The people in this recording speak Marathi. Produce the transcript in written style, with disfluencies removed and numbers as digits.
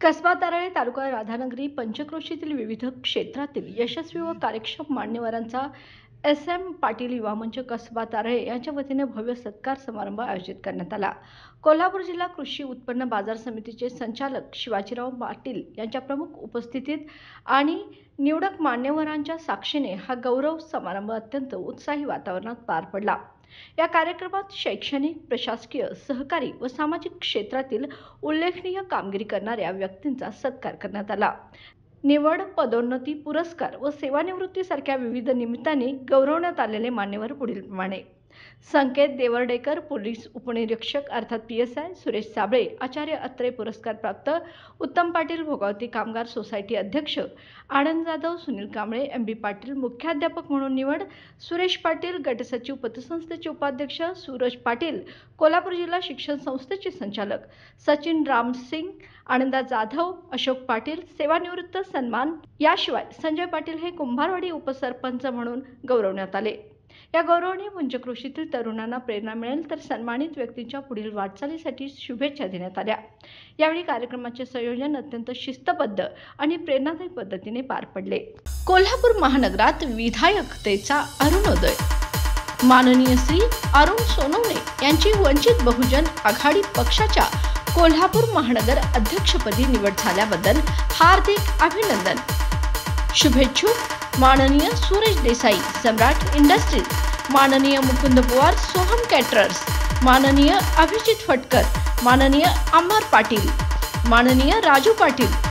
कसबा तारळे तालुका राधानगरी पंचक्रोशीतील विविध क्षेत्रातील यशस्वी व कार्यक्षम मान्यवरांचा एस.एम. पाटील युवा मंच कसबा तारळे यांच्या वतीने भव्य सत्कार समारंभ आयोजित करण्यात आला। कोल्हापूर जिल्हा कृषी उत्पन्न बाजार समितीचे संचालक शिवाजीराव पाटील यांच्या प्रमुख उपस्थितीत आणि निवडक मान्यवरांच्या साक्षीने हा गौरव समारंभ अत्यंत उत्साही वातावरणात पार पडला। या कार्यक्रमात शैक्षणिक, प्रशासकीय, सहकारी व सामाजिक क्षेत्रातील उल्लेखनीय कामगिरी करणाऱ्या व्यक्तींचा सत्कार करण्यात आला। निवड, पदोन्नती, पुरस्कार व सेवानिवृत्ती सारख्या विविध निमित्तांनी गौरवण्यात आलेले मान्यवर पुढीलप्रमाणे: संकेत देवर्डेकर, पोलीस उपनिरीक्षक अर्थात PSI, सुरेश साबळे, आचार्य अत्रे पुरस्कार प्राप्त, उत्तम पाटील, भोगावती कामगार सोसायटी अध्यक्ष, आनंद जाधव, सुनील कांबळे, MB पाटील, मुख्याध्यापक म्हणून निवड, सुरेश पाटील, गटसचिव पतसंस्थेचे उपाध्यक्ष, सूरज पाटील, कोल्हापूर जिल्हा शिक्षण संस्थेचे संचालक, सचिन रामसिंग, आनंदा जाधव, अशोक पाटील, सेवानिवृत्त सन्मान, याशिवाय संजय पाटील हे कुंभारवाडी उपसरपंच म्हणून गौरवण्यात आले। या गौरवाने पंचक्रोशीतील तरुणांना प्रेरणा मिळेल तर सन्मानित व्यक्तींच्या पुढील वाटचालीसाठी शुभेच्छा देण्यात आल्या। यावेळी कार्यक्रमाचे संयोजन अत्यंत शिस्तबद्ध आणि प्रेरणादायी पद्धतीने पार पडले। कोल्हापूर महानगरात विधायकतेचा अरुणोदय माननीय श्री अरुण सोनवणे यांची वंचित बहुजन आघाडी पक्षाच्या कोल्हापूर महानगर अध्यक्षपदी निवड झाल्याबद्दल हार्दिक अभिनंदन। शुभेच्छुक माननीय सूरज देसाई, सम्राट इंडस्ट्रीज, माननीय मुकुंद पवार, सोहम कॅटरर्स, माननीय अभिजित फटकर, माननीय अमर पाटील, माननीय राजू पाटील।